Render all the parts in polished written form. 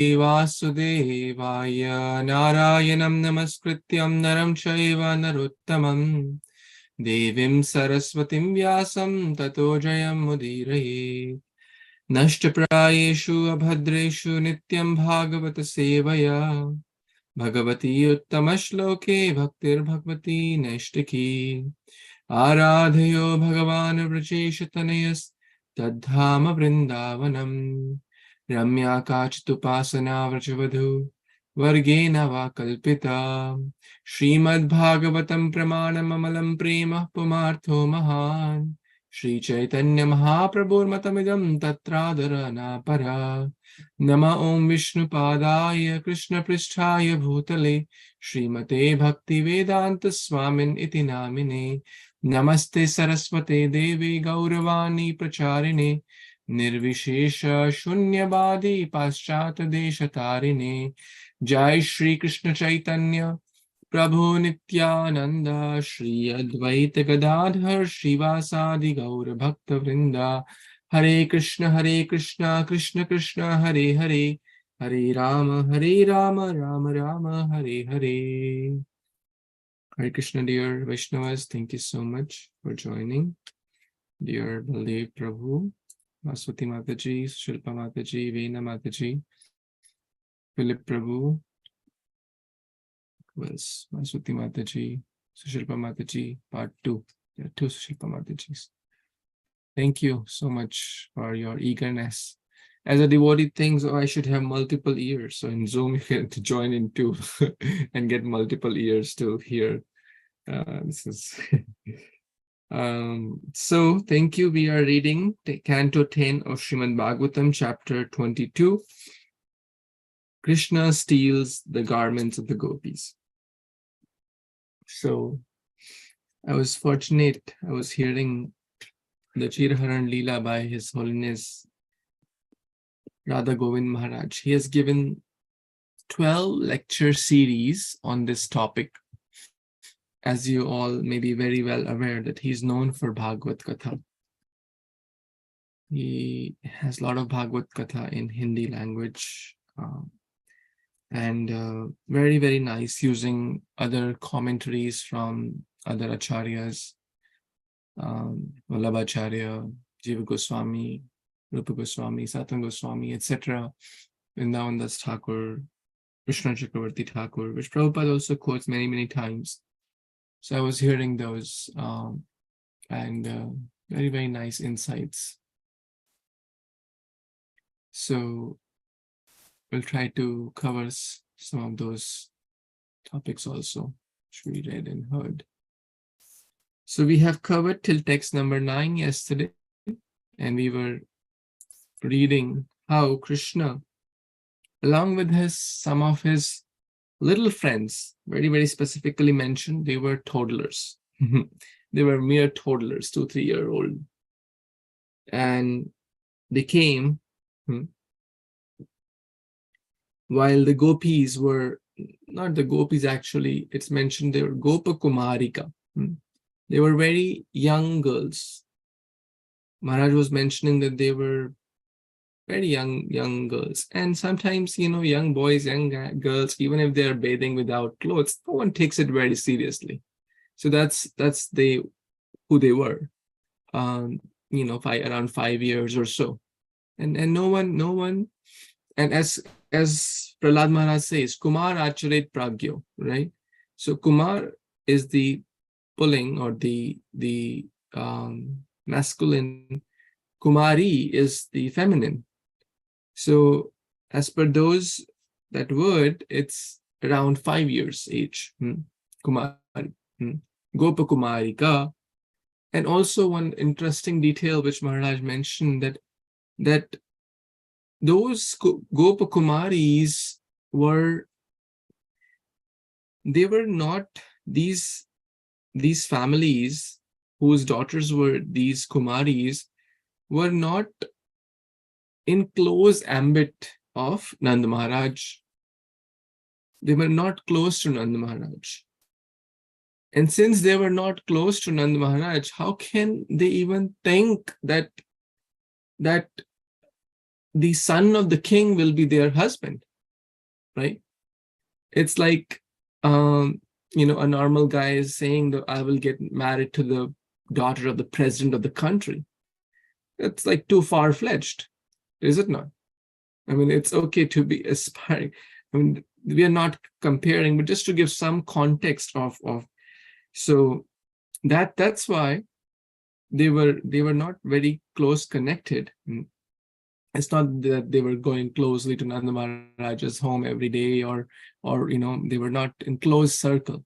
Vasudevaya Narayanam Namaskrityam Naram Chaiva Narottamam Devim Saraswatim Vyasam Tato Jayam Mudiraye Nashtaprayeshu Abhadreshu Nityaṁ bhāgavata-sevayā Bhagavati Uttama-shloke Bhaktir Bhagavati Naishtaki Aradhayo Bhagavan Vrajeshatanayas Tadhama Vrindavanam Ramya Kachitupasana Vrajavadhu Vargena va kalpita Śrīmad-Bhāgavatam pramanam amalam prema pumartho mahan Śrī Caitanya Mahāprabhu matamidam tatradharana para Nama Om Vishnu Padaya Krishna Pristhaya Bhutale Srimate Bhakti Vedanta Swamin iti namine Namaste Saraswate Devi Gauravani Pracharine Nirvishesha Shunyabadi Paschata Deshatarine Jai Shri Krishna Chaitanya Prabhu Nityananda Shri Advaita Gadadhar Shivasadi Gaura Bhakta Vrinda Hare Krishna Krishna Krishna Hare Hare Hare Rama Rama Rama Hare Hare. Hare Krishna, dear Vaishnavas, thank you so much for joining. Dear Baldev Prabhu, Vaswati Mataji, Shilpa Mataji, Veena Mataji, Philip Prabhu, was Vaswati Mataji, Sushilpa Mataji, part 2. There are 2 Sushilpa Matajis. Thank you so much for your eagerness. As a devotee thinks, oh, I should have multiple ears. So in Zoom, you can join in 2 and get multiple ears to hear. This is so thank you. We are reading Canto 10 of Śrīmad-Bhāgavatam, chapter 22. Krishna steals the garments of the gopis. So I was fortunate. I was hearing the Chiraharan Leela by His Holiness Radha Govind Maharaj. He has given 12 lecture series on this topic. As you all may be very well aware that he's known for Bhagavad Katha. He has a lot of Bhagavad Katha in Hindi language and very, very nice, using other commentaries from other acharyas, Vallabhacharya, Jiva Goswami, Rupa Goswami, Sattam Goswami, etc. Vrindavan Das Thakur, Krishna Chakravarti Thakur, which Prabhupada also quotes many, many times. So I was hearing those and very, very nice insights. So we'll try to cover some of those topics also, which we read and heard. So we have covered till text number 9 yesterday, and we were reading how Krishna, along with some of his little friends, very, very specifically mentioned, they were toddlers. They were mere toddlers, 2-3-year-old. And they came while the gopis were, not the gopis actually, it's mentioned they were Gopa Kumarika. They were very young girls. Maharaj was mentioning that they were very young girls. And sometimes, young boys, young girls, even if they're bathing without clothes, no one takes it very seriously. So that's who they were, around 5 years or so. And no one, and as Prahlad Maharaj says, Kumar Acharet Pragyo, right? So Kumar is the pulling, or the masculine. Kumari is the feminine. So as per that word, it's around 5 years age. Kumari, Gopa Kumarika. And also one interesting detail which Maharaj mentioned, that those Gopa Kumaris were not these families whose daughters were these Kumaris were not in close ambit of Nanda Maharaj. They were not close to Nanda Maharaj. And since they were not close to Nanda Maharaj, how can they even think that the son of the king will be their husband? right? It's like, you know, a normal guy is saying that I will get married to the daughter of the president of the country. It's like too far-fetched, is it not? I mean, it's okay to be aspiring. I mean, we are not comparing, but just to give some context of so that's why they were not very close connected. It's not that they were going closely to Nanda Maharaj's home every day, or you know, they were not in close circle.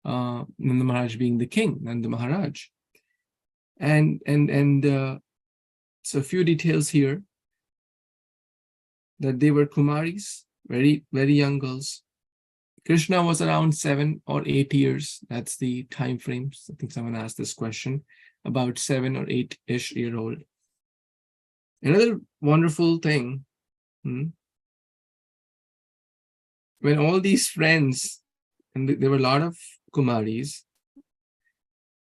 Nanda Maharaj being the king, Nanda Maharaj, and so a few details here, that they were Kumaris, very young girls. Krishna was around 7 or 8 years. That's the time frames. I think someone asked this question, about 7 or 8-ish year old. Another wonderful thing, when all these friends, and there were a lot of Kumaris,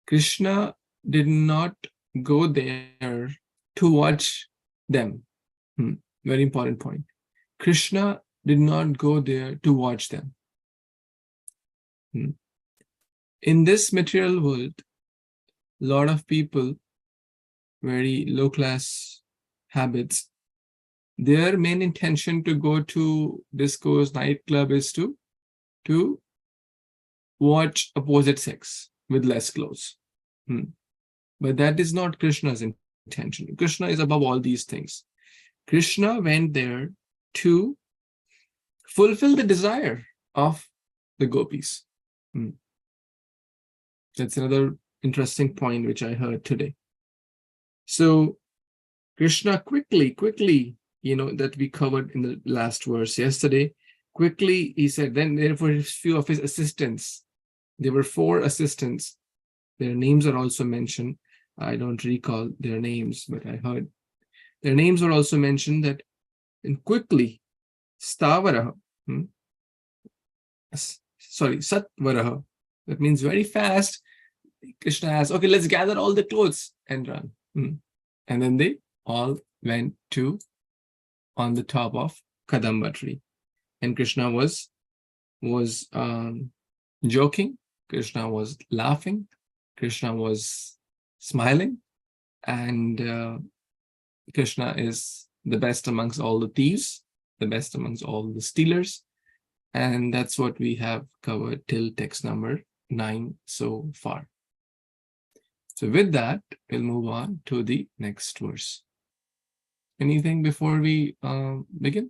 Krishna did not go there to watch them. Very important point. Krishna did not go there to watch them. In this material world, a lot of people, very low class habits, their main intention to go to discos, nightclub is to watch opposite sex with less clothes. But that is not Krishna's intention. Krishna is above all these things. Krishna went there to fulfill the desire of the gopis. That's another interesting point which I heard today. So Krishna quickly, you know, that we covered in the last verse yesterday, quickly he said, then there were a few of his assistants. There were 4 assistants. Their names are also mentioned. I don't recall their names, but I heard their names were also mentioned, that and quickly, Stavaraha, Satvaraha, that means very fast. Krishna asked, okay, let's gather all the clothes and run. And then they all went to on the top of Kadamba tree. And Krishna was joking. Krishna was laughing. Krishna was smiling. And Krishna is the best amongst all the thieves, the best amongst all the stealers. And that's what we have covered till text number 9 so far. So with that, we'll move on to the next verse. Anything before we begin?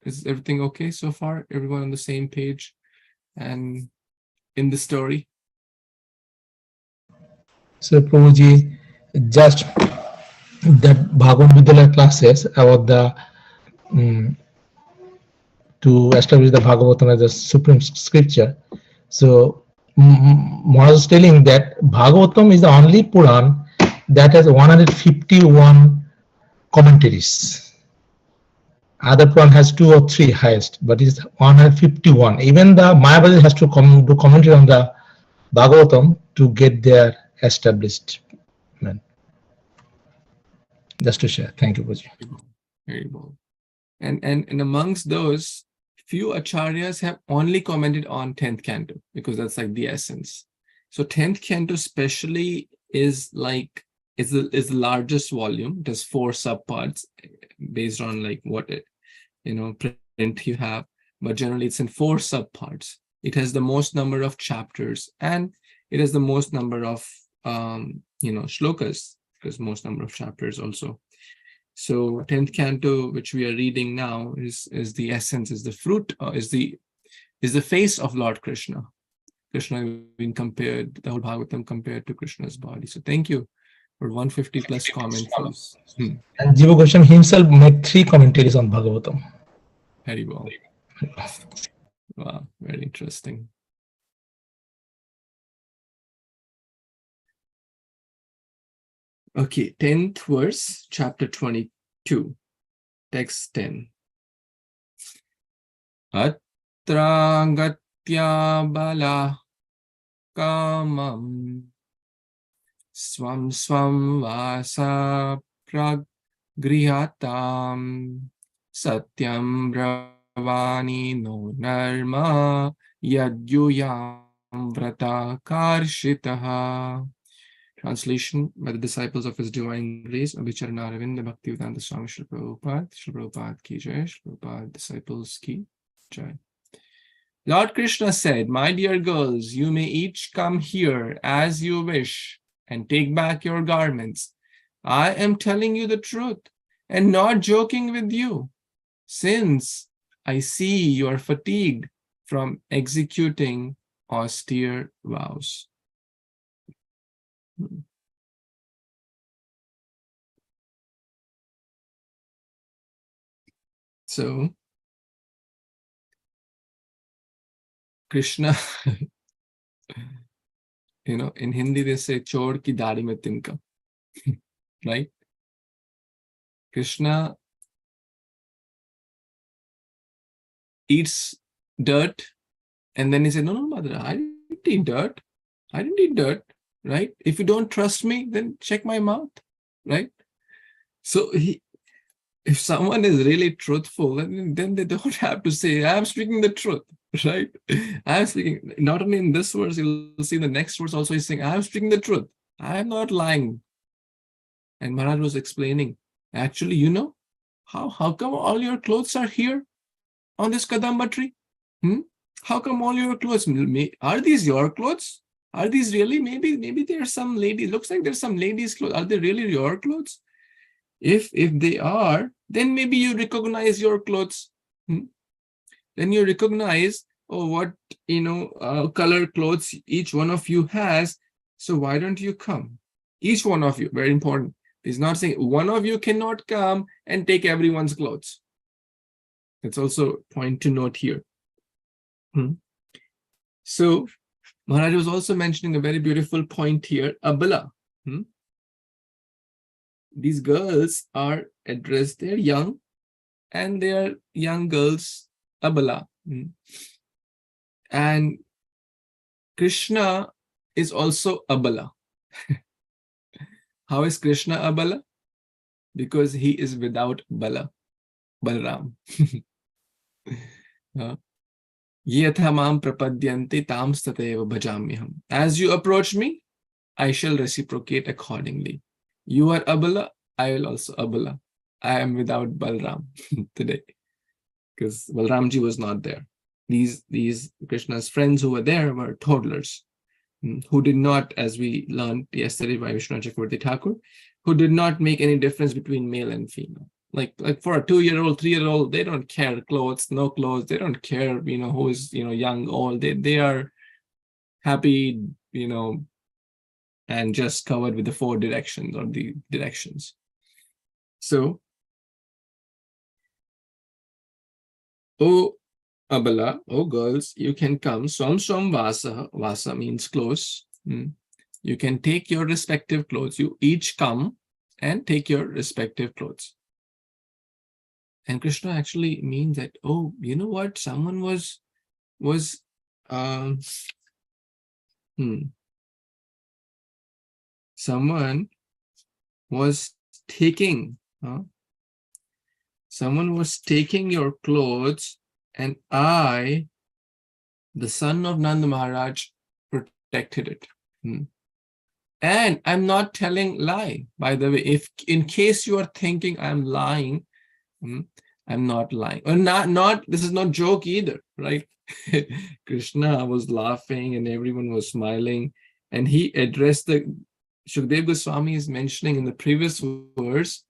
Is everything okay so far? Everyone on the same page and in the story? So Prabhuji, just that Bhagavad Vidyalaya classes about the to establish the Bhagavatam as a supreme scripture. So Maharaj is telling that Bhagavatam is the only Puran that has 151 commentaries. Other Puran has 2 or 3 highest, but it's 151. Even the Mayavadi has to do commentary on the Bhagavatam to get their established. Just to share. Thank you, Puji. Very well. And amongst those, few acharyas have only commented on 10th canto, because that's like the essence. So 10th canto especially is like, is the largest volume. It has 4 subparts based on like what it, you know, print you have, but generally it's in 4 subparts. It has the most number of chapters, and it has the most number of you know, shlokas, because most number of chapters also. So 10th canto, which we are reading now, is the essence, is the fruit, is the face of Lord Krishna. Krishna being compared, the whole Bhagavatam compared to Krishna's body. So thank you for 150 plus comments. And Jiva Goswami himself made 3 commentaries on Bhagavatam. Very well. Wow, very interesting. Okay, 10th verse, chapter 22, text 10. Atra gatya bala kamam swam vasa pragrihatam satyam Bhavani no Narma Yadyuyam Vrata Karshitaha. Translation by the disciples of His Divine Grace, Abhicharana Aravinda Bhaktivedanta Swami Śrīla Prabhupada ki jai, Śrīla Prabhupada disciples ki jai. Lord Krishna said, "My dear girls, you may each come here as you wish and take back your garments. I am telling you the truth and not joking with you, since I see you are fatigued from executing austere vows." So, Krishna, in Hindi they say, "Chor ki daadi mein tinka," right? Krishna eats dirt and then he said, "No, mother, I didn't eat dirt. I didn't eat dirt," right? If you don't trust me, then check my mouth, right? So if someone is really truthful, then they don't have to say, "I'm speaking the truth," right? I'm speaking, not only in this verse, you'll see the next verse also he's saying, "I'm speaking the truth. I'm not lying." And Maharaj was explaining, actually, how come all your clothes are here on this Kadamba tree? How come all your clothes? Are these your clothes? Are these really? Maybe there's some lady. Looks like there's some ladies' clothes. Are they really your clothes? If they are, then maybe you recognize your clothes. Then you recognize, what color clothes each one of you has. So why don't you come? Each one of you, very important. He's not saying one of you cannot come and take everyone's clothes. That's also a point to note here. So Maharaj was also mentioning a very beautiful point here, Abala. These girls are addressed, they're young, and they are young girls, Abala. And Krishna is also Abala. How is Krishna Abala? Because he is without Bala, Balram. Yatha mam prapadyanti tam stateva bhajamyaham. As you approach me, I shall reciprocate accordingly. You are Abala, I will also Abala. I am without Balram today, because Balramji was not there. These Krishna's friends who were there were toddlers, who did not, as we learned yesterday by Vishnu Chakravarti Thakur, who did not make any difference between male and female. Like for a 2-year-old, 3-year-old, they don't care clothes, no clothes. They don't care, who is, young, old. They are happy, and just covered with the 4 directions or the directions. So, oh Abala, oh girls, you can come. Swam Vasa. Vasa means close. You can take your respective clothes. You each come and take your respective clothes. And Krishna actually means that, you know what? Someone was someone was taking your clothes, and I, the son of Nanda Maharaj, protected it. And I'm not telling lie, by the way. If in case you are thinking I'm lying, I'm not lying. Or not this is not joke either, right? Krishna was laughing and everyone was smiling, and he addressed Shukdev Goswami is mentioning in the previous verse,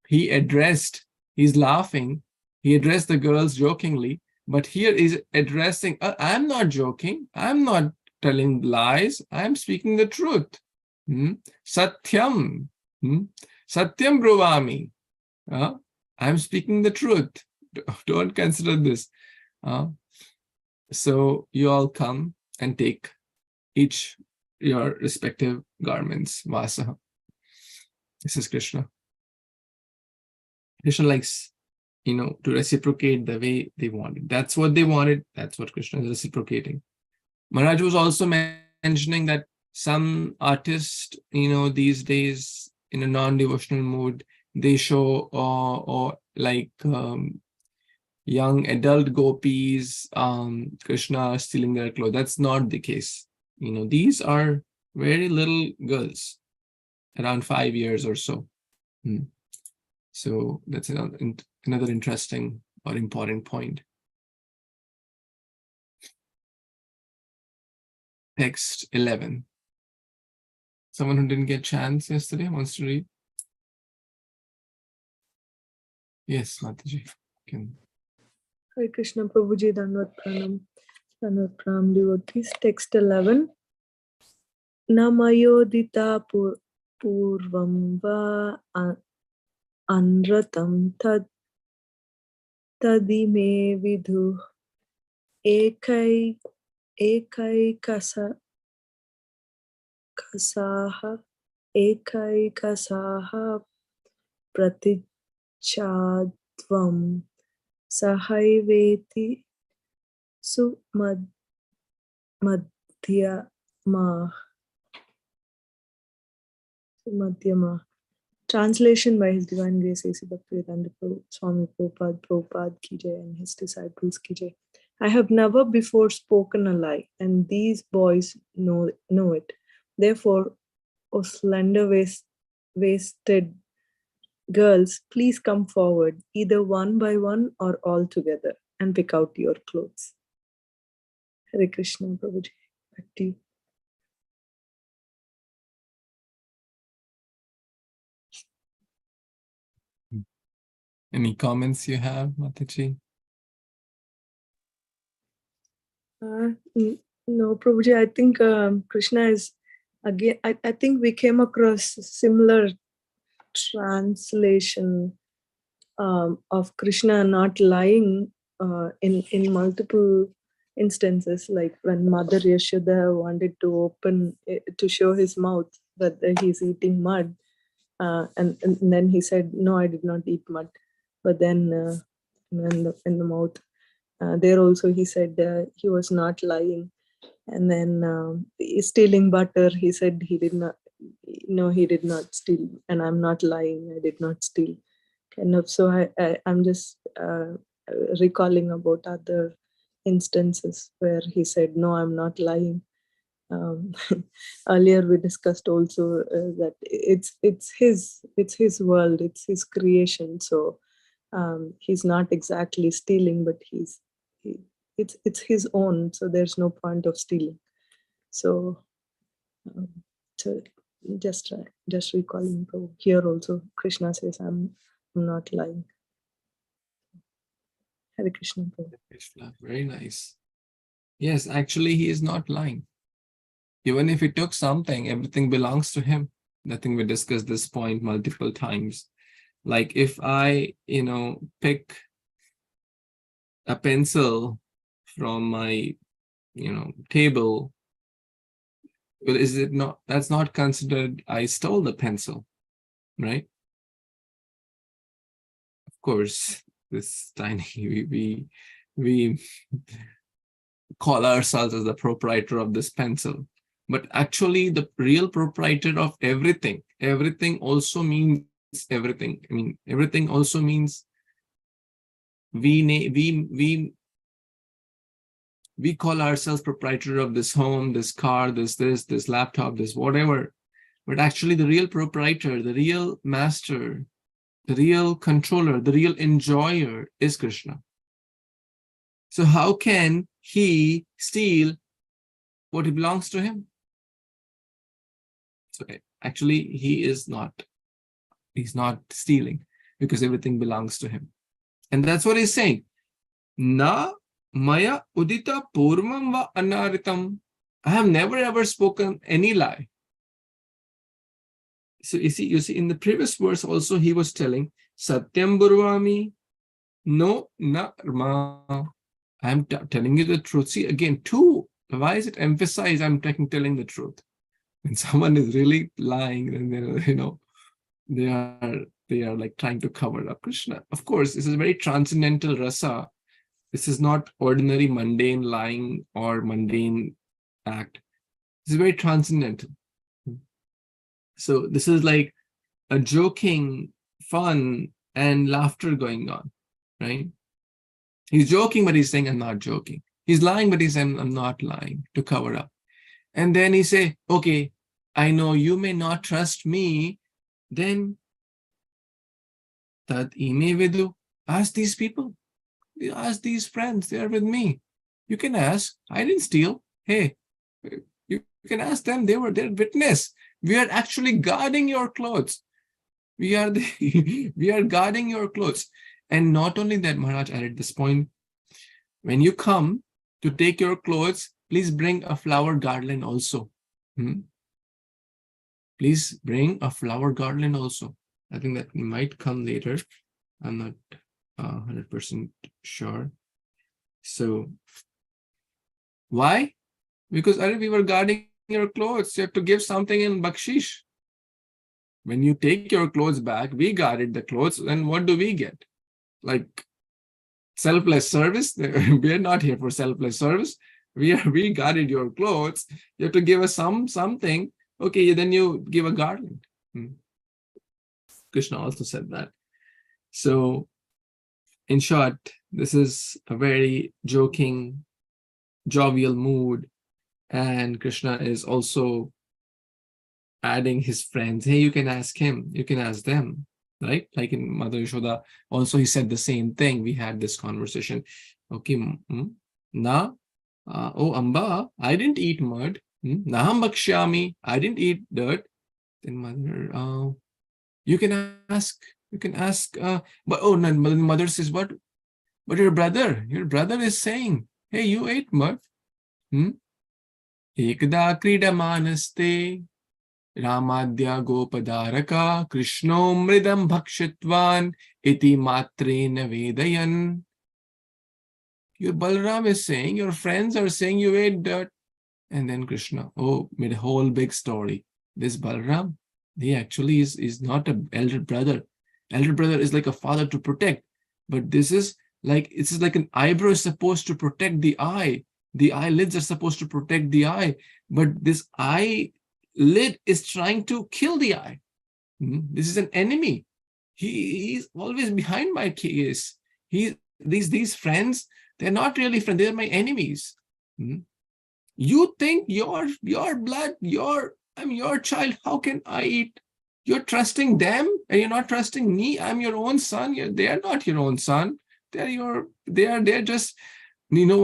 he's laughing, he addressed the girls jokingly, but here is addressing, I'm not joking, I'm not telling lies, I'm speaking the truth. Satyam. Satyam bruvami. I'm speaking the truth. Don't consider this. So you all come and take each your respective garments. Vasa. This is Krishna. Krishna likes, to reciprocate the way they wanted. That's what they wanted. That's what Krishna is reciprocating. Maharaj was also mentioning that some artists, these days in a non-devotional mood, they show young adult gopis, Krishna stealing their clothes. That's not the case. These are very little girls, around 5 years or so. So that's another interesting or important point. Text 11. Someone who didn't get a chance yesterday wants to read? Yes, Mataji. Hare Krishna, Prabhuji, Dandavat Pranam, devotees. Text 11. Namayodita purvam va anratam tadime vidhu ekaikasaha pratichadvam sahaiveti Madhyama. Translation by His Divine Grace A.C. Bhaktivedanta Swami Prabhupada Ki Jai and his disciples Ki Jai. I have never before spoken a lie, and these boys know it. Therefore, O slender-waisted girls, please come forward, either one by one or all together, and pick out your clothes. Hare Krishna, Prabhuji. Back to you. Any comments you have, Mataji? No, Prabhuji, I think Krishna is, again, I think we came across similar translation of Krishna not lying in multiple instances, like when Mother Yashoda wanted to to show his mouth that he's eating mud, and then he said, no, I did not eat mud. But then in the mouth, there also he said he was not lying. And then stealing butter, he said he did not steal, and I'm not lying, I did not steal. Kind of. So I'm just recalling about other instances where he said, no, I'm not lying. Earlier we discussed also that it's his world, it's his creation. So he's not exactly stealing, but it's his own. So there's no point of stealing. So just recalling here also, Krishna says, I'm not lying. Hare Krishna. Krishna, very nice. Yes, actually, he is not lying. Even if he took something, everything belongs to him. I think we discussed this point multiple times. Like if I, pick a pencil from my, table, well, is it not? That's not considered I stole the pencil, right? Of course, this tiny we call ourselves as the proprietor of this pencil, but actually the real proprietor of everything also means everything. I mean, everything also means we call ourselves proprietor of this home, this car, this laptop, this whatever. But actually the real proprietor, the real master, the real controller, the real enjoyer is Krishna. So how can he steal what belongs to him? So actually he's not stealing, because everything belongs to him. And that's what he's saying. Na maya udita purvam va anaritam. I have never ever spoken any lie. So you see in the previous verse also he was telling Satyam Burvami, no na rma. I'm telling you the truth. See, again, why is it emphasized I'm telling the truth? When someone is really lying, then they are like trying to cover up Krishna. Of course, this is very transcendental rasa. This is not ordinary mundane lying or mundane act. This is very transcendental. So this is like a joking, fun, and laughter going on, right? He's joking, but he's saying, I'm not joking. He's lying, but he's saying, I'm not lying, to cover up. And then he say, okay, I know you may not trust me, then Tad ime vidu. Ask these people. Ask these friends. They are with me. You can ask. I didn't steal. Hey, you can ask them. They're witness. We are actually guarding your clothes. We are guarding your clothes. And not only that, Maharaj added this point. When you come to take your clothes, please bring a flower garland also. Please bring a flower garland also. I think that might come later. I'm not 100% sure. So, why? Because we were guarding your clothes. You have to give something in bakshish. When you take your clothes back, we guarded the clothes, and what do we get? Like selfless service? We are not here for selfless service. We guarded your clothes. You have to give us something. Okay, then you give a garland. Krishna also said that. So, in short, this is a very joking, jovial mood, and Krishna is also adding his friends. Hey, you can ask him, you can ask them, right? Like in Mother Yashoda, also he said the same thing. We had this conversation. Okay, oh Amba, I didn't eat mud. Naham bakshyami, I didn't eat dirt. Then Mother, you can ask, but oh, no, Mother says, what? But your brother is saying, hey, you ate mud. Ekada kridamanaste Ramadya Gopadaraka Krishno Mridam Bhakshitvan Iti Matrena Vedayan. Your Balaram is saying, your friends are saying you ate dirt. And then Krishna, made a whole big story. This Balaram, he actually is not an elder brother. Elder brother is like a father to protect. But this is like an eyebrow is supposed to protect the eye. The eyelids are supposed to protect the eye. But this eyelid is trying to kill the eye. This is an enemy. He's always behind my case. These friends, they're not really friends, they're my enemies. You think your blood, I'm your child, how can I eat? You're trusting them and you're not trusting me. I'm your own son. They are not your own son. They're just, you know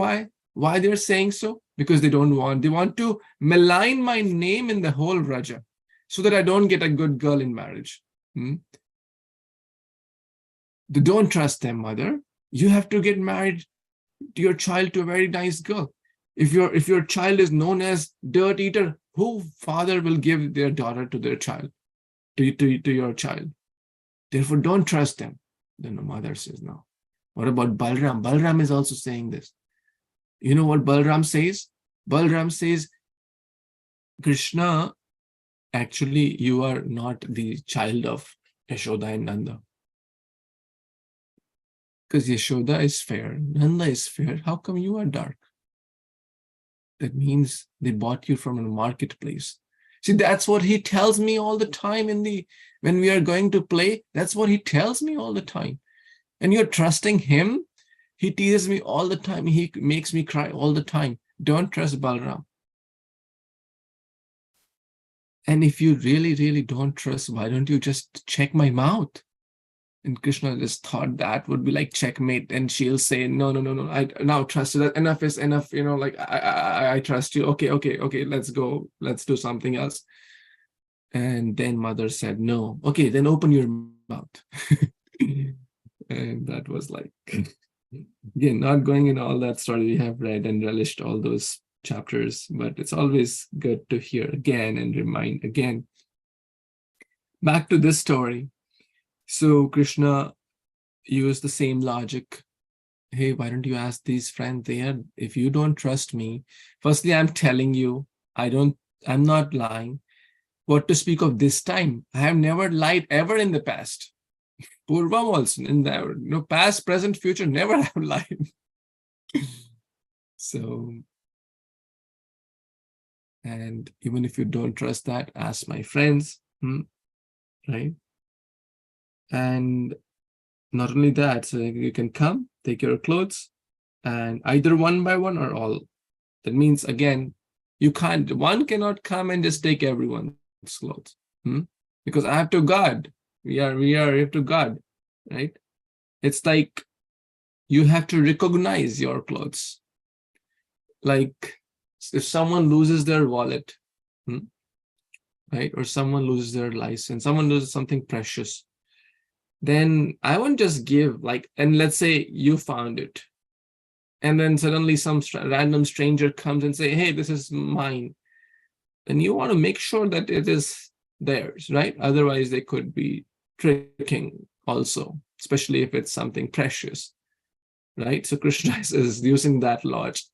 why they're saying so? Because they want to malign my name in the whole Raja so that I don't get a good girl in marriage. They don't trust them, mother. You have to get married to your child to a very nice girl. If your child is known as dirt eater, who father will give their daughter to their child, to your child? Therefore, don't trust them. Then the mother says, no. What about Balram? Balram is also saying this. You know what Balram says? Balram says, Krishna, actually, you are not the child of Yashoda and Nanda. Because Yashoda is fair, Nanda is fair. How come you are dark? That means they bought you from a marketplace. See, that's what he tells me all the time when we are going to play. That's what he tells me all the time. And you're trusting him. He teases me all the time. He makes me cry all the time. Don't trust Balram. And if you really, really don't trust, why don't you just check my mouth? And Krishna just thought that would be like checkmate. And she'll say, no, I now trust you. That enough is enough. Like I trust you. Okay, let's go. Let's do something else. And then mother said, no. Okay, then open your mouth. And that was like, again, not going in all that story. We have read and relished all those chapters, but it's always good to hear again and remind again. Back to this story. So Krishna used the same logic. Hey, why don't you ask these friends there? If you don't trust me, firstly, I'm telling you, I'm not lying. What to speak of this time? I have never lied ever in the past. Purvam also, in the past, present, future, never have lied. So, and even if you don't trust that, ask my friends, right? And not only that, so you can come, take your clothes, and either one by one or all. That means, again, one cannot come and just take everyone's clothes. Because I have to guard. We have to guard, right? It's like you have to recognize your clothes. Like if someone loses their wallet, right? Or someone loses their license, someone loses something precious, then I won't just give and let's say you found it, and then suddenly some random stranger comes and say, hey, this is mine. Then you want to make sure that it is theirs, right? Otherwise they could be tricking also, especially if it's something precious, right? So Krishna is using that logic.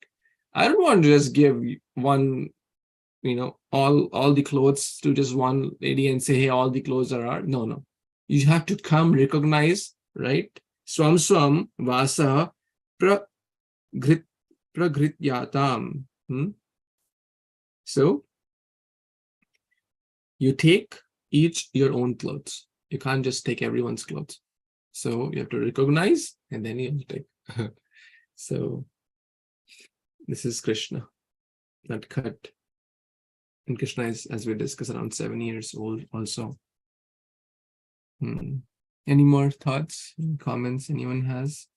I don't want to just give one, all the clothes to just one lady and say, hey, all the clothes are ours. No. You have to come recognize, right? Swam vasa praghrityatam. So you take each your own clothes. You can't just take everyone's clothes. So you have to recognize and then you take. So this is Krishna, that cut. And Krishna is, as we discussed, around 7 years old also. Any more thoughts, comments anyone has?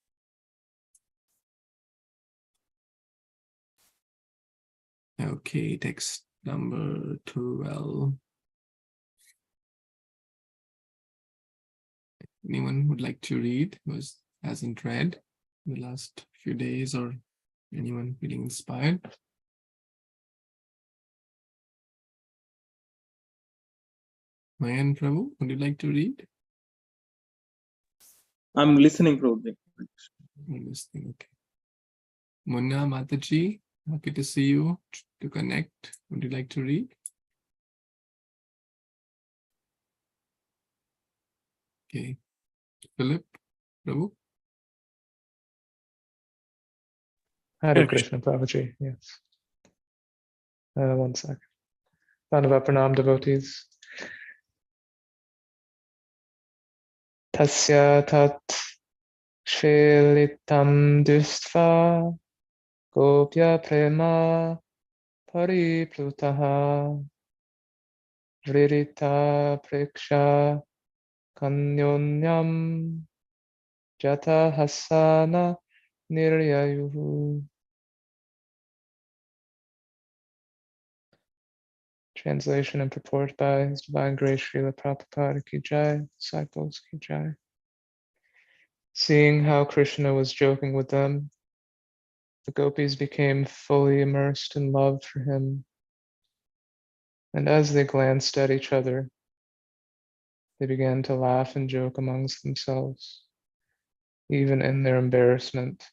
Okay, text number 12. Anyone would like to read who hasn't read in the last few days, or anyone feeling inspired? Mayan Prabhu, would you like to read? I'm listening, Prabhu. I'm listening, okay. Munna Mataji, happy to see you, to connect. Would you like to read? Okay. Philip, Prabhu? Hare Kṛṣṇa, Prabhuji, yes. 1 second. Dandavat Pranam, devotees. Tasya tat shvelitam dustva gopya prema pariplutaha vririta preksha kanyonyam jata hasana niryayuhu. Translation and purport by His Divine Grace Srila Prabhupada Ki Jai, disciples Ki Jai. Seeing how Krishna was joking with them, the gopis became fully immersed in love for him. And as they glanced at each other, they began to laugh and joke amongst themselves, even in their embarrassment.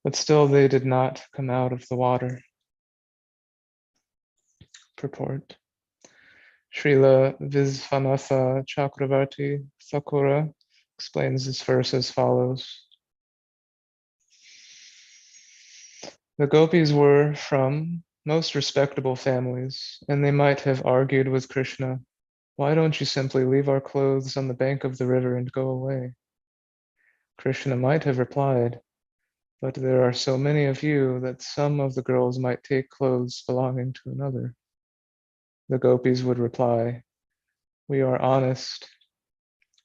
But still they did not come out of the water. Purport. Srila Visvanatha Chakravarti Thakura explains this verse as follows. The gopis were from most respectable families, and they might have argued with Krishna, why don't you simply leave our clothes on the bank of the river and go away? Krishna might have replied, but there are so many of you that some of the girls might take clothes belonging to another. The gopis would reply, we are honest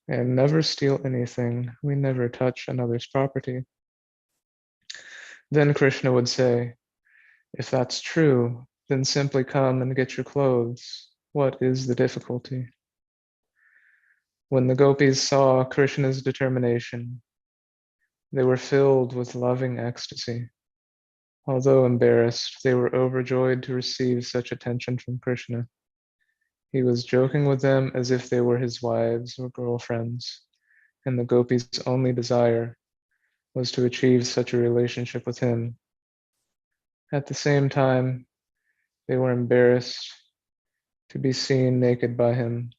and never steal anything. We never touch another's property. Then Krishna would say, if that's true, then simply come and get your clothes. What is the difficulty? When the gopis saw Krishna's determination, they were filled with loving ecstasy. Although embarrassed, they were overjoyed to receive such attention from Krishna. He was joking with them as if they were his wives or girlfriends, and the gopis' only desire was to achieve such a relationship with him. At the same time, they were embarrassed to be seen naked by him,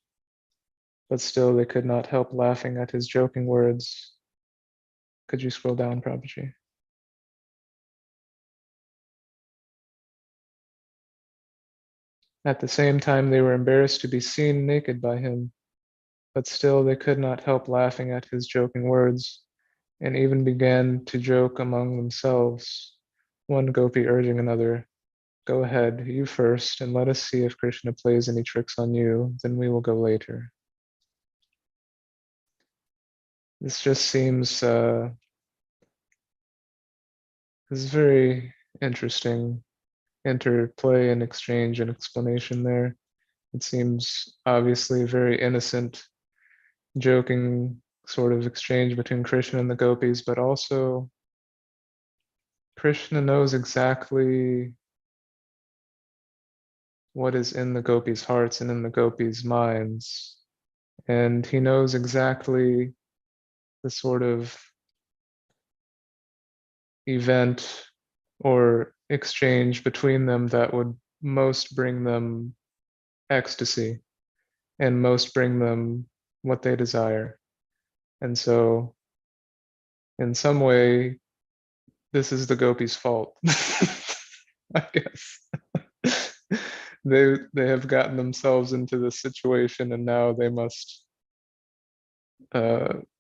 but still they could not help laughing at his joking words. Could you scroll down, Prabhuji? At the same time, they were embarrassed to be seen naked by him, but still they could not help laughing at his joking words. and even began to joke among themselves, one gopi urging another, "Go ahead, you first, and let us see if Krishna plays any tricks on you, then we will go later." This just seems, this is very interesting interplay and exchange and explanation there. It seems obviously very innocent, joking sort of exchange between Krishna and the gopis, but also Krishna knows exactly what is in the gopis' hearts and in the gopis' minds. And he knows exactly the sort of event or exchange between them that would most bring them ecstasy and most bring them what they desire. And so, in some way, this is the gopis' fault, I guess. They have gotten themselves into this situation, and now they must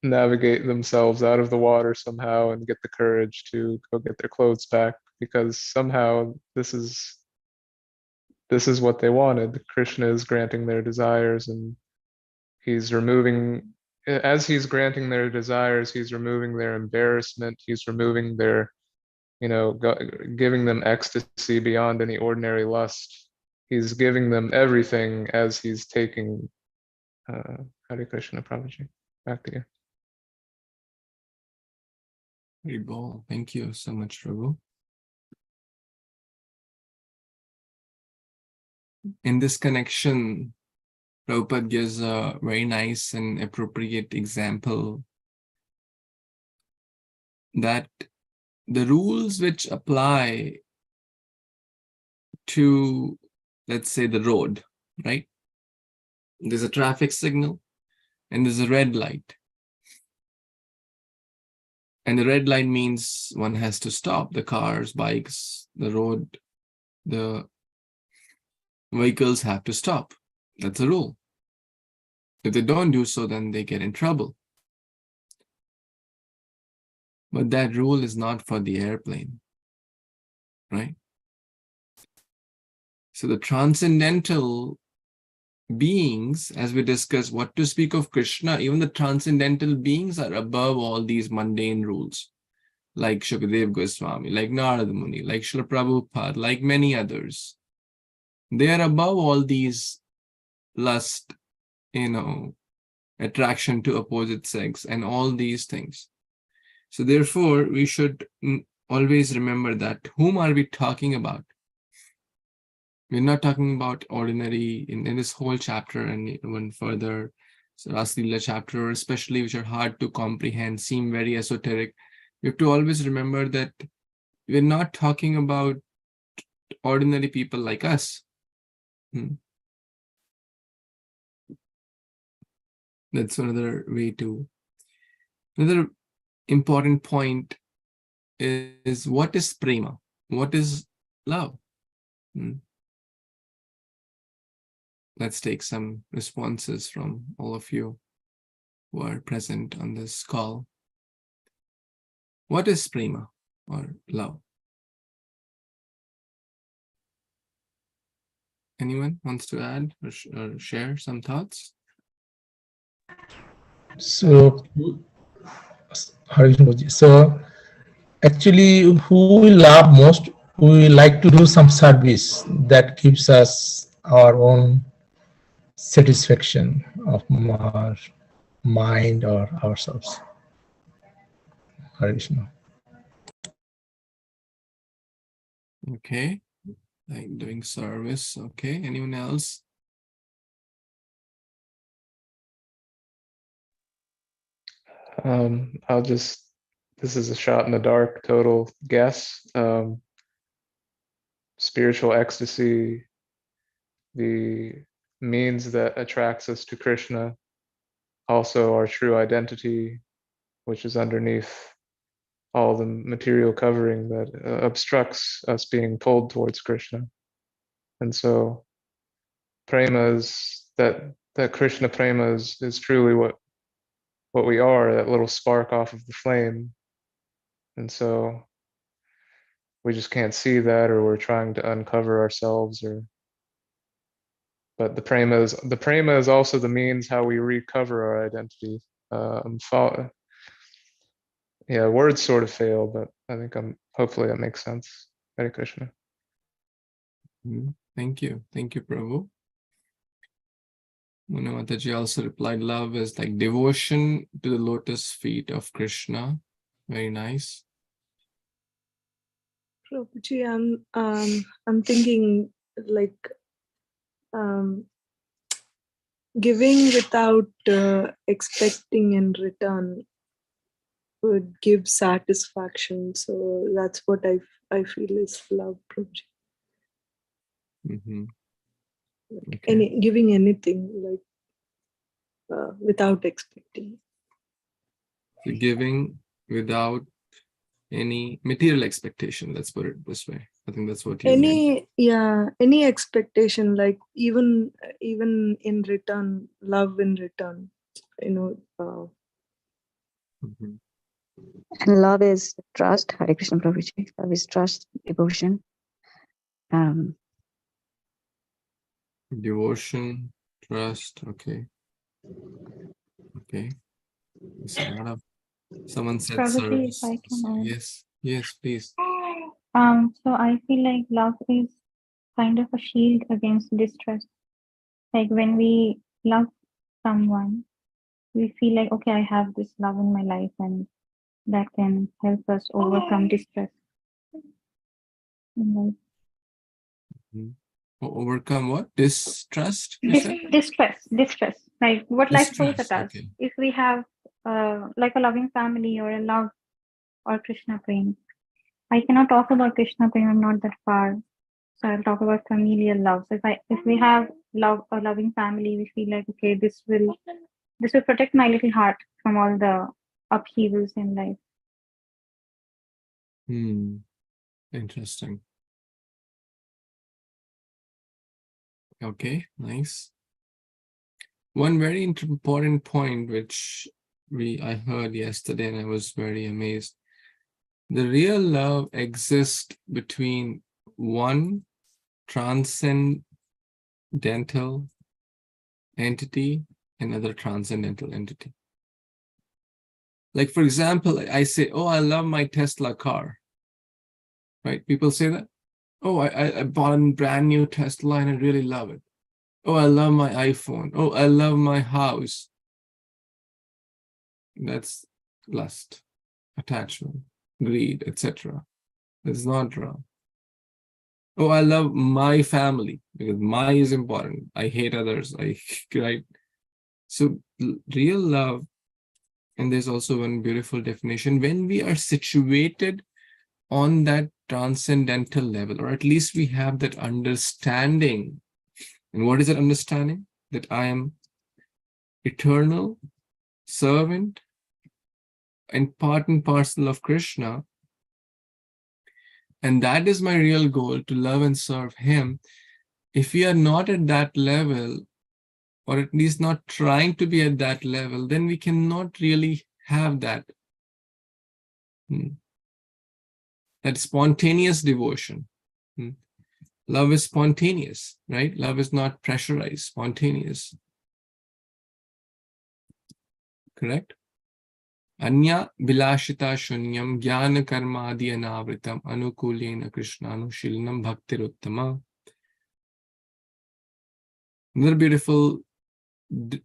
navigate themselves out of the water somehow and get the courage to go get their clothes back, because somehow this is what they wanted. Krishna is granting their desires, and he's removing, as he's granting their desires, he's removing their embarrassment, he's removing their, giving them ecstasy beyond any ordinary lust. He's giving them everything as he's taking Hare Kṛṣṇa, Prabhuji. Back to you. Very bold. Thank you so much, Prabhu. In this connection, Prabhupada gives a very nice and appropriate example that the rules which apply to, let's say, the road, right? There's a traffic signal and there's a red light. And the red light means one has to stop. The cars, bikes, the road, the vehicles have to stop. That's a rule. If they don't do so, then they get in trouble. But that rule is not for the airplane, right? So the transcendental beings, as we discussed, what to speak of Krishna, even the transcendental beings are above all these mundane rules, like Shukadeva Goswami, like Narada Muni, like Srila Prabhupada, like many others. They are above all these lust, attraction to opposite sex and all these things. So therefore, we should always remember that whom are we talking about? We're not talking about ordinary, in this whole chapter and even further, so Raslila chapter, especially which are hard to comprehend, seem very esoteric. You have to always remember that we're not talking about ordinary people like us. That's another way to. Another important point is what is prema? What is love? Let's take some responses from all of you who are present on this call. What is prema or love? Anyone wants to add or share some thoughts? So, so actually, who we love most, we like to do some service that gives us our own satisfaction of our mind or ourselves. Hare Kṛṣṇa. Okay, like doing service. Okay, anyone else? This is a shot in the dark, total guess. Spiritual ecstasy, the means that attracts us to Krishna, also our true identity, which is underneath all the material covering that obstructs us being pulled towards Krishna. And so prema is that Krishna prema is truly what we are, that little spark off of the flame. And so we just can't see that, or we're trying to uncover ourselves, but the prema is also the means how we recover our identity. Yeah, words sort of fail, but I think hopefully that makes sense. Hare Krishna. Thank you, Prabhu. Mataji also replied, love is like devotion to the lotus feet of Krishna. Very nice. Prabhuji, I'm thinking like giving without expecting in return would give satisfaction. So that's what I feel is love, Prabhuji. Okay. Giving anything like without expecting. So giving without any material expectation, let's put it this way. I think that's what you meant. Any expectation, like even in return, love in return, And love is trust. Hare Krishna Prabhuji. Love is trust, devotion. Devotion, trust. Okay. Someone said Prabhuji, service. if I can add. Yes, please. So I feel like love is kind of a shield against distress. Like when we love someone, we feel like, okay, I have this love in my life, and that can help us overcome distress. Overcome what? Distrust? Distress. Like what life throws at us. Okay. If we have like a loving family or a love or Krishna prema. I cannot talk about Krishna prema, I'm not that far. So I'll talk about familial love. So if we have a loving family, we feel like, okay, this will protect my little heart from all the upheavals in life. Interesting. Okay, nice. One very important point which I heard yesterday and I was very amazed. The real love exists between one transcendental entity and another transcendental entity. Like, for example, I say, oh, I love my Tesla car. Right? People say that. Oh, I bought a brand new Tesla and I really love it. Oh, I love my iPhone. Oh, I love my house. That's lust, attachment, greed, etc. It's not wrong. Oh, I love my family because my is important. I hate others. Right? So real love, and there's also one beautiful definition, when we are situated on that transcendental level, or at least we have that understanding. And what is that understanding? That I am eternal, servant, and part and parcel of Krishna. And that is my real goal, to love and serve him. If we are not at that level, or at least not trying to be at that level, then we cannot really have that. That spontaneous devotion. Love is spontaneous, right? Love is not pressurized, spontaneous. Correct? Anya vilashita shunyam jnana karma adi anavritam anukulena krishnanushilanam bhaktiruttama. Another beautiful the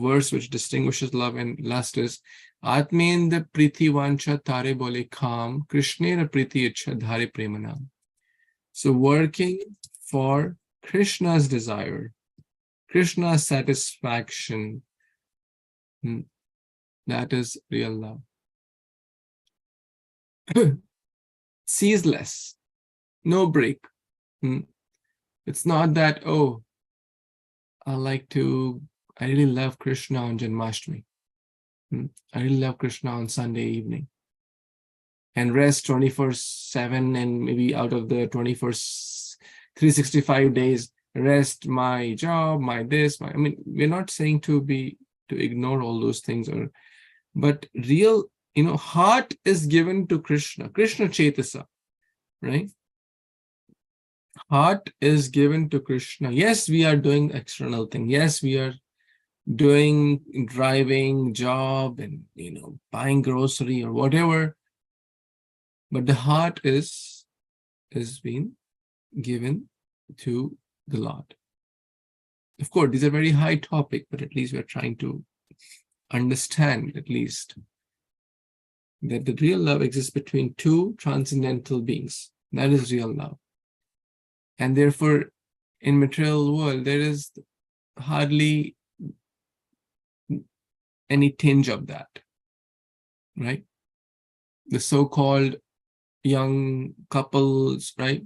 verse which distinguishes love and lust is Atmendra priti vancha tare bole kam Krishnera priti ichha dhare premanam. So working for Krishna's desire, Krishna's satisfaction, that is real love. Ceaseless, no break. It's not that, oh, I really love Krishna on Janmashtami. I really love Krishna on Sunday evening. And rest 24/7, and maybe out of the 365 days, rest my job, we're not saying to be to ignore all those things. But real, heart is given to Krishna. Krishna Chetasa, right? Heart is given to Krishna. Yes, we are doing external thing. Yes, we are doing driving, job, and buying grocery or whatever. But the heart is being given to the Lord. Of course, these are very high topic, but at least we're trying to understand at least that the real love exists between two transcendental beings. That is real love. And therefore, in material world, there is hardly any tinge of that, right? The so-called young couples, right?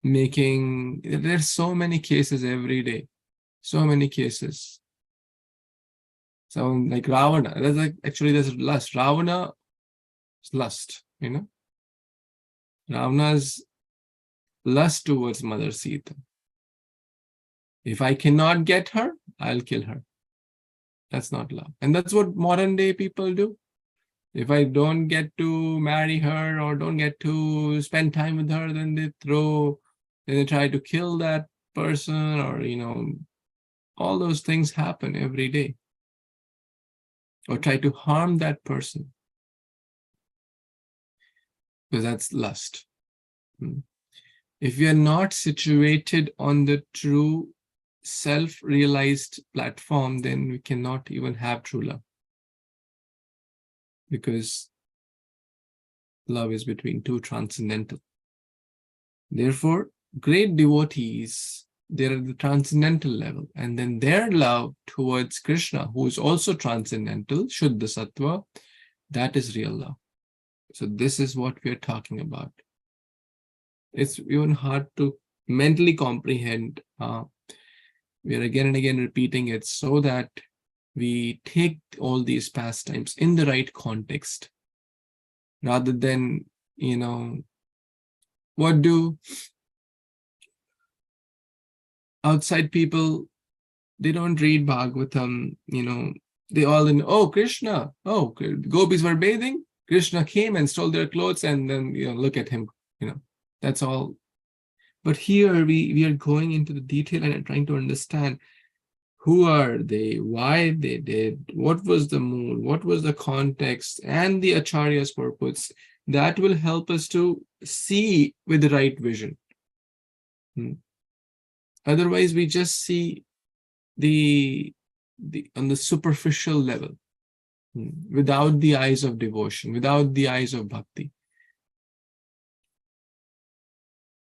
There's so many cases every day, so many cases. So like Ravana, there's lust. Ravana is lust, Ravana's lust towards Mother Sita. If I cannot get her, I'll kill her. That's not love. And that's what modern day people do. If I don't get to marry her or don't get to spend time with her, then they try to kill that person, or, all those things happen every day. Or try to harm that person. Because that's lust. If we are not situated on the true self-realized platform, then we cannot even have true love. Because love is between two transcendental. Therefore, great devotees, they're at the transcendental level. And then their love towards Krishna, who is also transcendental, Shuddha Sattva, that is real love. So this is what we are talking about. It's even hard to mentally comprehend. We are again and again repeating it so that we take all these pastimes in the right context, rather than, what do outside people, they don't read Bhagavatam, they all Krishna, gopis were bathing, Krishna came and stole their clothes, and then, look at him, that's all. But here we are going into the detail and trying to understand who are they, why they did, what was the mood, what was the context, and the Acharya's purpose. That will help us to see with the right vision. Otherwise, we just see on the superficial level, without the eyes of devotion, without the eyes of bhakti.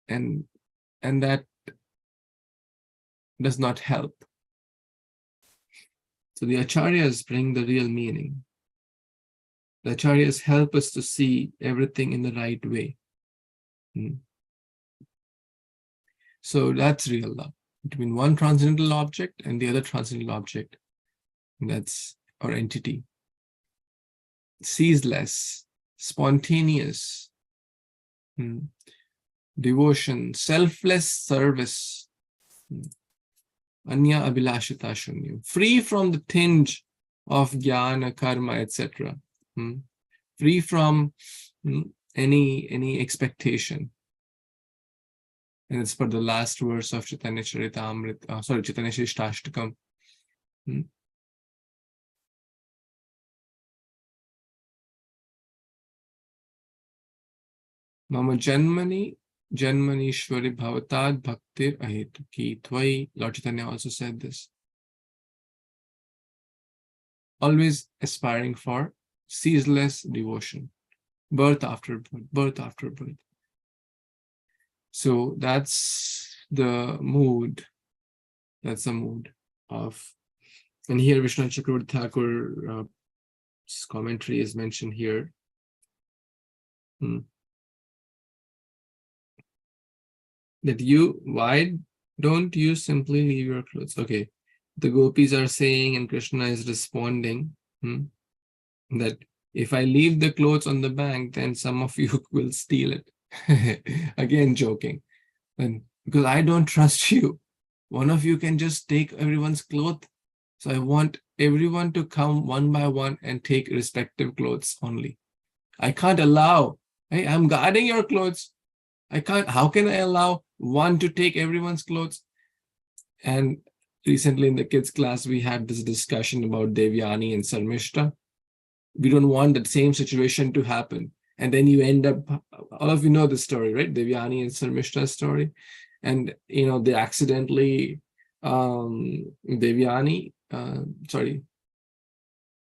And that does not help. So the Acharyas bring the real meaning. The Acharyas help us to see everything in the right way. So that's real love, between one transcendental object and the other transcendental object. That's our entity. Ceaseless, spontaneous, devotion, selfless service, anya abhilashita shunyam, free from the tinge of jnana, karma, etc. Free from any expectation. And it's for the last verse of Caitanya-caritāmṛta, Caitanya Shrishtastakam. Mama janmani janmanishwari bhavatad bhaktir ahetuki tvai. Lord Chaitanya also said this. Always aspiring for ceaseless devotion, birth after birth, birth after birth. So that's the mood. That's the mood of, and here Vishnu Chakravarti Thakur's commentary is mentioned here. That why don't you simply leave your clothes? Okay, the gopis are saying, and Krishna is responding, that if I leave the clothes on the bank, then some of you will steal it. Again, joking. And because I don't trust you, one of you can just take everyone's cloth So I want everyone to come one by one and take respective clothes only. I can't allow, hey, I'm guarding your clothes. I can't, how can I allow one to take everyone's clothes? And recently in the kids class, we had this discussion about Devyani and Sarmishta. We don't want that same situation to happen. And then you end up, all of you know the story, right? Devyani and Sarmishta's story. And, they accidentally, Devyani,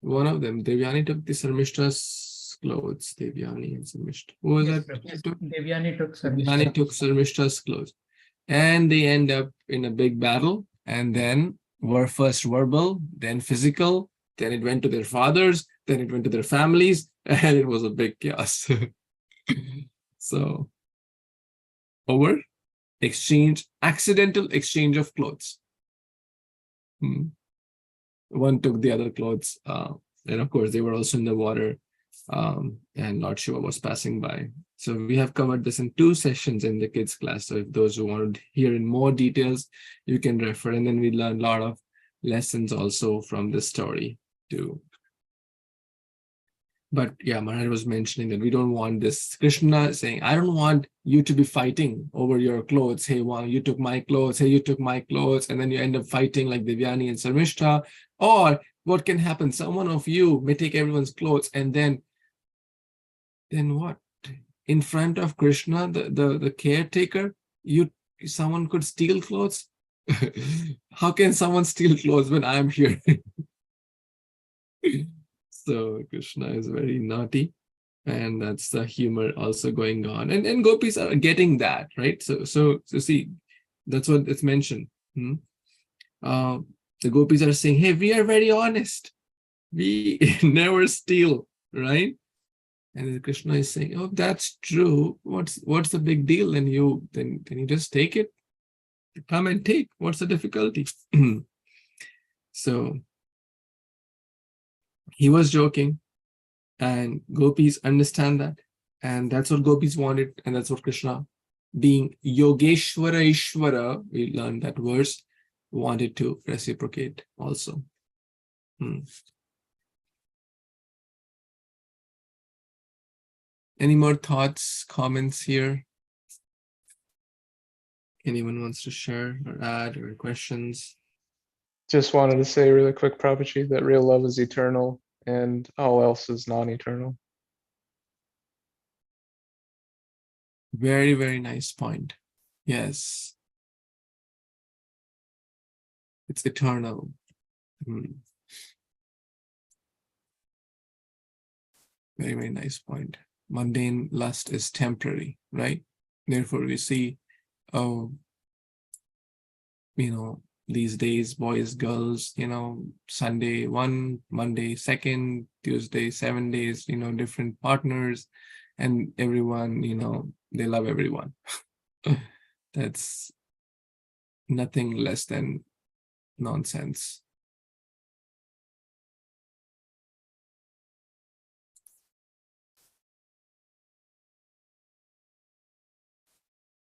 one of them, Devyani took the Sarmishta's clothes. Devyani and Sarmishta. Who was that? Devyani took Devyani took Sarmishta's clothes. And they end up in a big battle. And then were first verbal, then physical, then it went to their fathers, then it went to their families, and it was a big chaos. So, over accidental exchange of clothes. One took the other clothes, and of course, they were also in the water, and Lord Shiva was passing by. So we have covered this in 2 sessions in the kids class. So if those who want to hear in more details, you can refer. And then we learned a lot of lessons also from this story too. But yeah, Maharaj was mentioning that we don't want this. Krishna saying, I don't want you to be fighting over your clothes. Hey, well, you took my clothes. Hey, you took my clothes. And then you end up fighting like Devyani and Sarmishta. Or what can happen? Someone of you may take everyone's clothes, and then what? In front of Krishna, the caretaker, someone could steal clothes. How can someone steal clothes when I'm here? So Krishna is very naughty, and that's the humor also going on. And gopis are getting that, right? So see, that's what it's mentioned. The gopis are saying, hey, we are very honest. We never steal, right? And Krishna is saying, oh, that's true. What's the big deal? Then you just take it. Come and take. What's the difficulty? So he was joking, and gopis understand that. And that's what gopis wanted. And that's what Krishna, being Yogeshwara Ishvara, we learned that verse, wanted to reciprocate also. Any more thoughts, comments here? Anyone wants to share or add or questions? Just wanted to say really quick, Prabhuji, that real love is eternal and all else is non-eternal. Very, very nice point. Yes. It's eternal. Very, very nice point. Mundane lust is temporary, right? Therefore, we see, these days, boys, girls, Sunday 1, Monday 2nd, Tuesday 7 days, different partners, and everyone, they love everyone. That's nothing less than nonsense.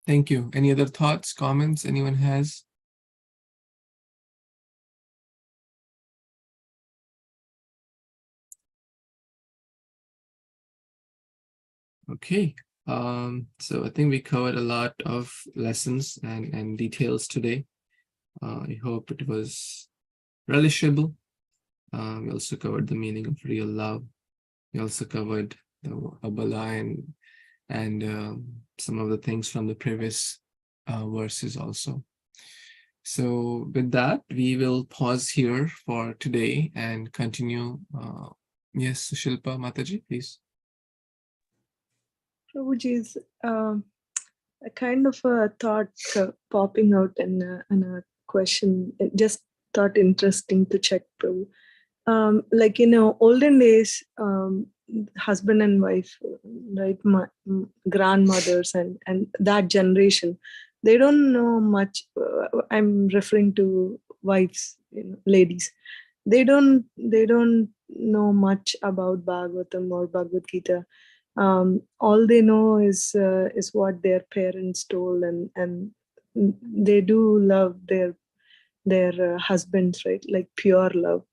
Thank you. Any other thoughts, comments anyone has? Okay. So I think we covered a lot of lessons and details today. I hope it was relishable. We also covered the meaning of real love. We also covered the Abala and some of the things from the previous verses also. So with that, we will pause here for today and continue. Yes, Shilpa Mataji, please. Prabhuji's a kind of a thought popping out in a question. It just thought interesting to check, Prabhu. Like olden days, husband and wife, right? Grandmothers and that generation, they don't know much. I'm referring to wives, ladies. They don't know much about Bhagavatam or Bhagavad Gita. All they know is what their parents told, and they do love their their husbands, right? Like pure love.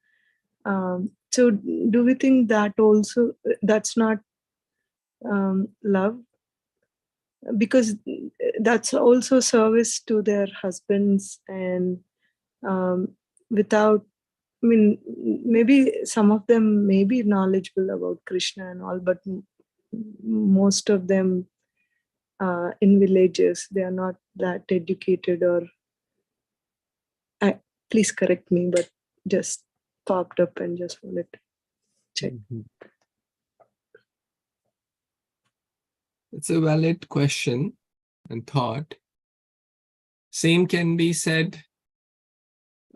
So do we think that also, that's not love? Because that's also service to their husbands, and without, I mean, maybe some of them may be knowledgeable about Krishna and all, but most of them in villages, they are not that educated, or please correct me, but just popped up and just wanted to check. It's a valid question and thought. Same can be said,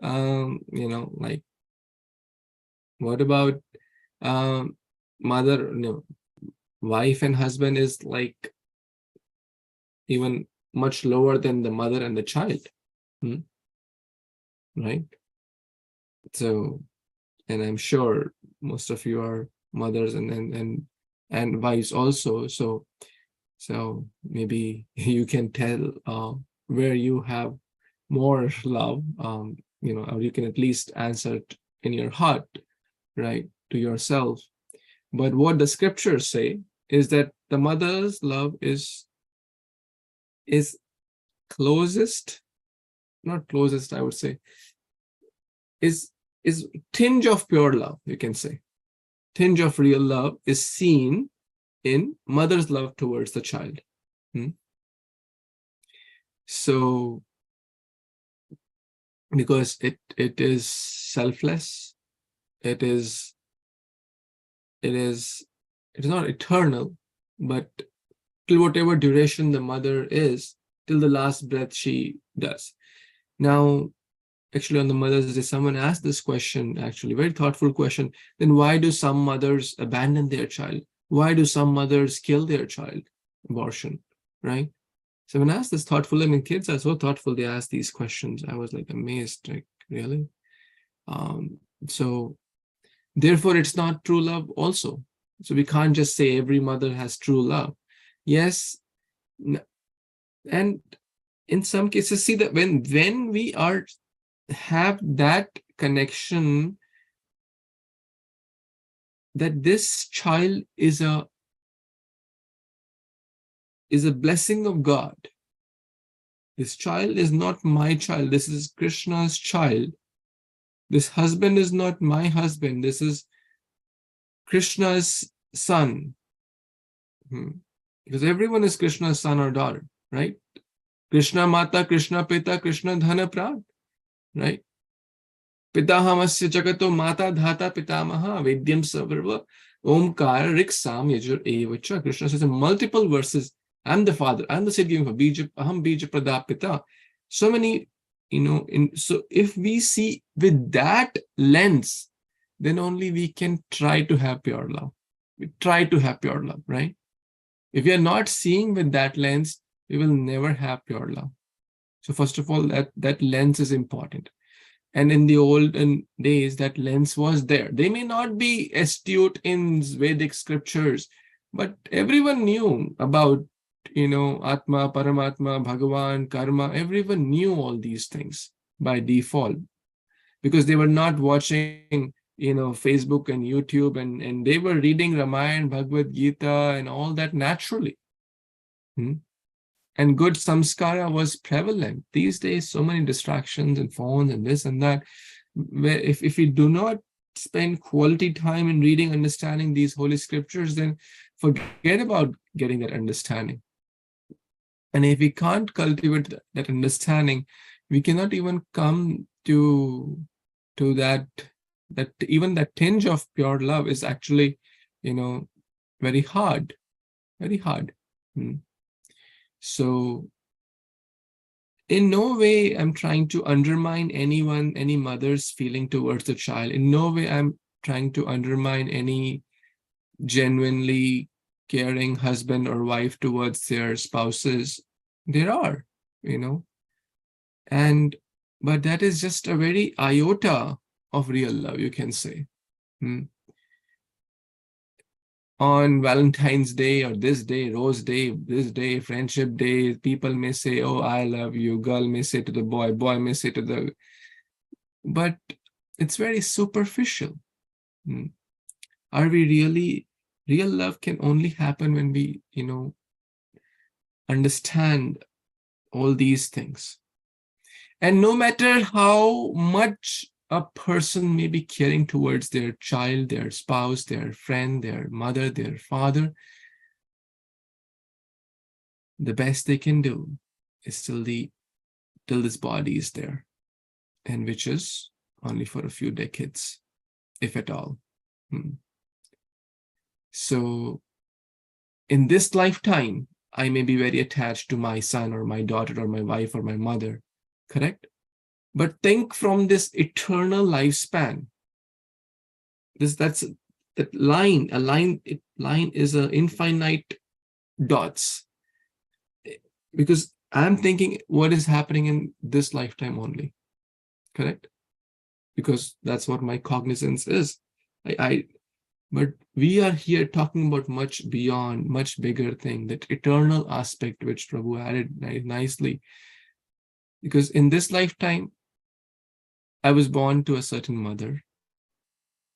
like, what about mother, wife and husband is like even much lower than the mother and the child, right? So, and I'm sure most of you are mothers and wives also. So maybe you can tell where you have more love, or you can at least answer it in your heart, right, to yourself. But what the scriptures say is that the mother's love is closest, not closest, I would say, is tinge of pure love, you can say. Tinge of real love is seen in mother's love towards the child. So, because it is selfless, it is not eternal, but till whatever duration the mother is, till the last breath she does. Now, actually on the Mother's Day, someone asked this question, actually, very thoughtful question. Then why do some mothers abandon their child? Why do some mothers kill their child? Abortion, right? So when I asked this thoughtful, I mean, kids are so thoughtful, they ask these questions. I was like amazed, like, really? So therefore, it's not true love also. So we can't just say every mother has true love. Yes, and in some cases, see that when we have that connection, that this child is a blessing of God. This child is not my child. This is Krishna's child. This husband is not my husband. This is Krishna's son. Because everyone is Krishna's son or daughter, right? Krishna Mata, Krishna Pita, Krishna Dhana Prat, right? Pitahamasya Jagato Mata Dhata Pitamaha Vedyam Savarva Omkar Riksam Yajur Evacha. Krishna says in multiple verses, I'm the father, I'm the seed giving for Bija, Aham Bija Pradapita. So many, so if we see with that lens, then only we can try to have pure love. We try to have pure love, right? If we are not seeing with that lens, we will never have pure love. So first of all, that lens is important. And in the olden days, that lens was there. They may not be astute in Vedic scriptures, but everyone knew about, Atma, Paramatma, Bhagavan, Karma. Everyone knew all these things by default because they were not watching, Facebook and YouTube, and they were reading Ramayana, Bhagavad Gita, and all that naturally. And good samskara was prevalent. These days, so many distractions and phones and this and that. Where if we do not spend quality time in reading, understanding these holy scriptures, then forget about getting that understanding. And if we can't cultivate that understanding, we cannot even come to that even that tinge of pure love is actually, very hard, very hard. So in no way I'm trying to undermine any mother's feeling towards the child. In no way I'm trying to undermine any genuinely caring husband or wife towards their spouses. There are, but that is just a very iota of real love, you can say. On Valentine's Day or this day, Rose Day, this day, Friendship Day, people may say, oh, I love you. Girl may say to the boy, boy may say to the but it's very superficial. Are we really, real love can only happen when we, understand all these things. And no matter how much a person may be caring towards their child, their spouse, their friend, their mother, their father, the best they can do is till this body is there, and which is only for a few decades, if at all. So in this lifetime, I may be very attached to my son or my daughter or my wife or my mother, correct? But think from this eternal lifespan. That's that line. A line is an infinite dots. Because I'm thinking what is happening in this lifetime only, correct? Because that's what my cognizance is. But we are here talking about much beyond, much bigger thing, that eternal aspect which Prabhu added nicely. Because in this lifetime, I was born to a certain mother.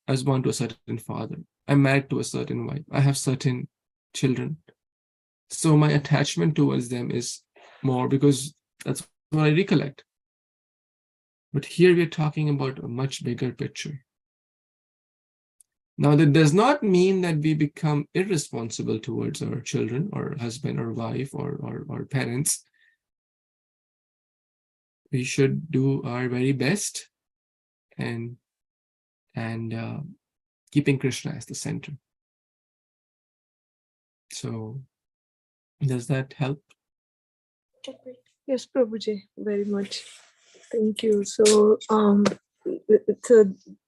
I was born to a certain father. I'm married to a certain wife. I have certain children. So my attachment towards them is more because that's what I recollect. But here we're talking about a much bigger picture. Now, that does not mean that we become irresponsible towards our children or husband or wife or parents. We should do our very best and keeping Krishna as the center. So, does that help? Yes, Prabhuji, very much. Thank you. So, it's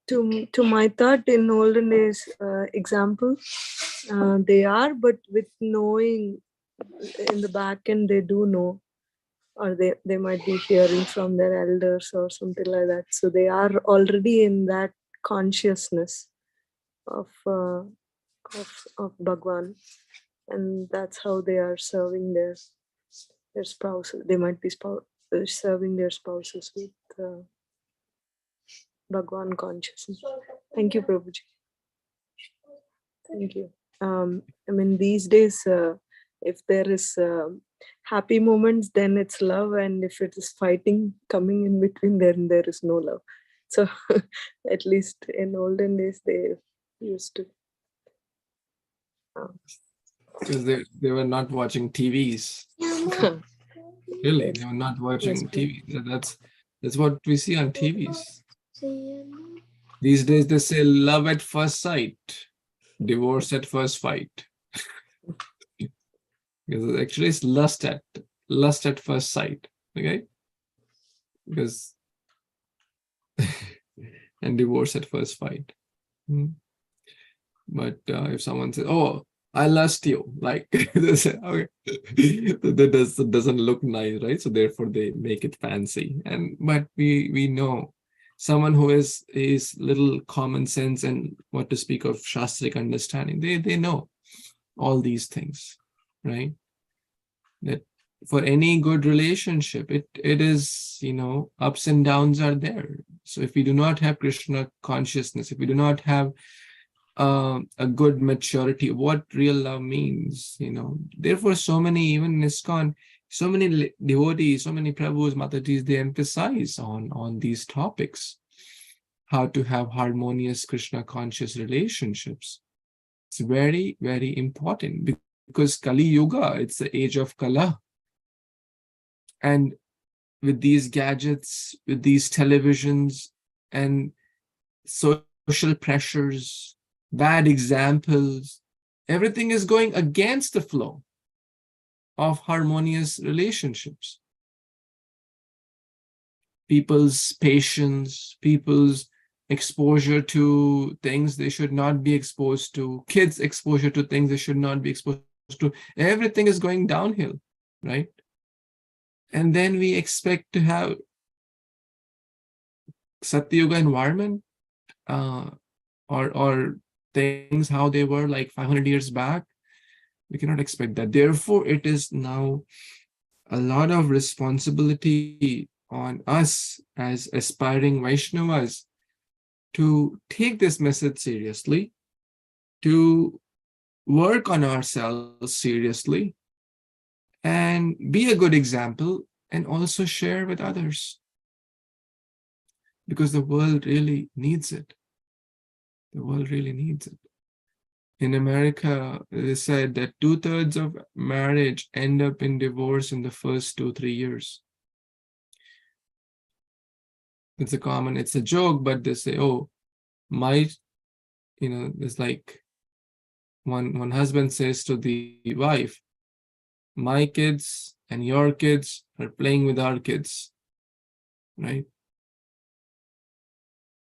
to my thought, in olden days, example, they are, but with knowing in the back end, they do know, or they might be hearing from their elders or something like that. So they are already in that consciousness of Bhagwan, and that's how they are serving their spouses. They might be serving their spouses with Bhagwan consciousness. Thank you, Prabhuji. Thank you. I mean, these days, if there is happy moments, then it's love, and if it is fighting coming in between, then there is no love. So at least in olden days, they used to. Because they were not watching TVs. Really, they were not watching TV. That's what we see on TVs. These days they say love at first sight, divorce at first fight. Because actually it's lust at first sight. Okay? Because and divorce at first fight. But if someone says, "Oh, I lust you," like they say, okay, that doesn't look nice, right? So therefore they make it fancy. But we know someone who is little common sense and what to speak of shastric understanding, they know all these things, right? That for any good relationship, it is, ups and downs are there. So if we do not have Krishna consciousness, if we do not have a good maturity, what real love means, Therefore, so many, even in Iskcon, so many devotees, so many Prabhus, Matajis, they emphasize on these topics, how to have harmonious Krishna conscious relationships. It's very, very important because Kali Yuga, it's the age of Kala. And with these gadgets, with these televisions and social pressures, bad examples, everything is going against the flow of harmonious relationships. People's patience, people's exposure to things they should not be exposed to, kids' exposure to things they should not be exposed to, everything is going downhill, right? And then we expect to have Satyuga environment or things how they were like 500 years back. We cannot expect that. Therefore, it is now a lot of responsibility on us as aspiring Vaishnavas to take this message seriously, to work on ourselves seriously, and be a good example, and also share with others. Because the world really needs it. The world really needs it. In America, they said that 2/3 of marriage end up in divorce in the first 2-3 years. It's a joke, but they say, oh, it's like one husband says to the wife, my kids and your kids are playing with our kids, right?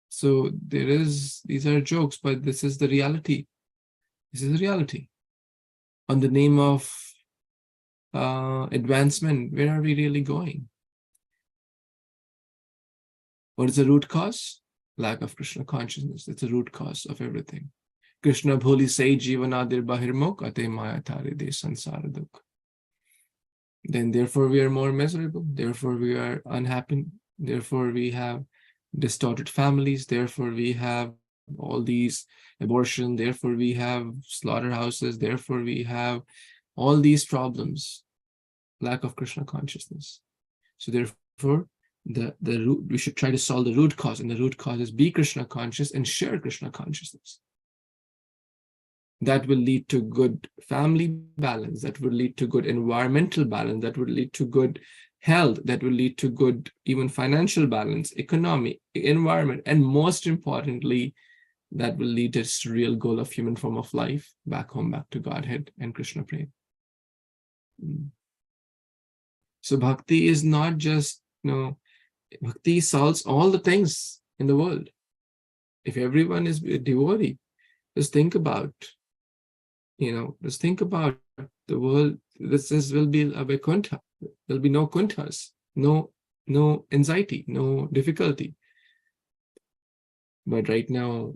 So these are jokes, but this is the reality. This is the reality. On the name of advancement, where are we really going? What is the root cause? Lack of Krishna consciousness. It's the root cause of everything. Krishna bholi say jivanadir bahirmok ate maya tare de sansara dukh. Then therefore we are more miserable. Therefore we are unhappy. Therefore we have distorted families. Therefore we have all these abortion. Therefore we have slaughterhouses. Therefore we have all these problems. Lack of Krishna consciousness. So therefore the root, we should try to solve the root cause, and the root cause is be Krishna conscious and share Krishna consciousness. That will lead to good family balance, that will lead to good environmental balance, that will lead to good health, that will lead to good even financial balance, economy, environment, and most importantly, that will lead to its real goal of human form of life, back home, back to Godhead and Krishna Prem. So bhakti is not just, bhakti solves all the things in the world. If everyone is a devotee, just think about, just think about the world. This will be a Vaikuntha. There'll be no kunthas, no anxiety, no difficulty. But right now,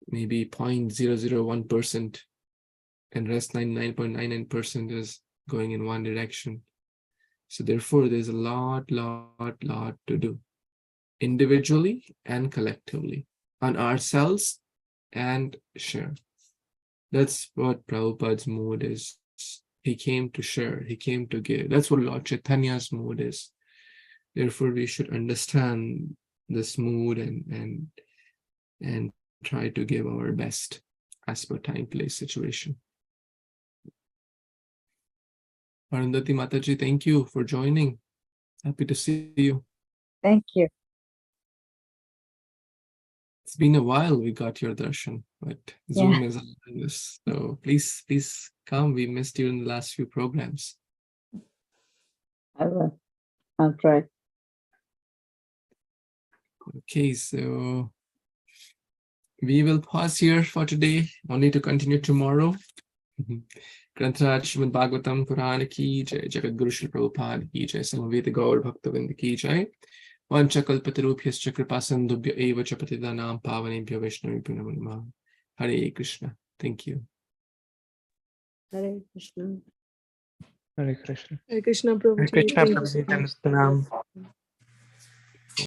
maybe 0.001% and rest 99.99% is going in one direction. So therefore, there's a lot to do, individually and collectively, on ourselves and share. That's what Prabhupada's mood is. He came to share, he came to give. That's what Lord Chaitanya's mood is. Therefore, we should understand this mood and try to give our best as per time, place, situation. Arundhati Mataji, thank you for joining. Happy to see you. Thank you. It's been a while we got your darshan, but Zoom is on this. So please come. We missed you in the last few programs. I will. I'll try. Okay, so we will pause here for today, only to continue tomorrow. Granthraj Śrīmad-Bhāgavatam Purana ki jai, Jagat Guru Śrīla Prabhupada ki jai, Samaveta Gaur Bhaktavind ki jai, Vanchakalpatarubhyascha Kripasindhubhya eva cha patitanam pavanebhyo Vaishnavibhyo namo namah. Hare Kṛṣṇa. Thank you. Hare Krishna. Hare Kṛṣṇa. Hare Krishna, Prabhuji. Hare Kṛṣṇa, Thank you so Prabhuji. much. Namaste.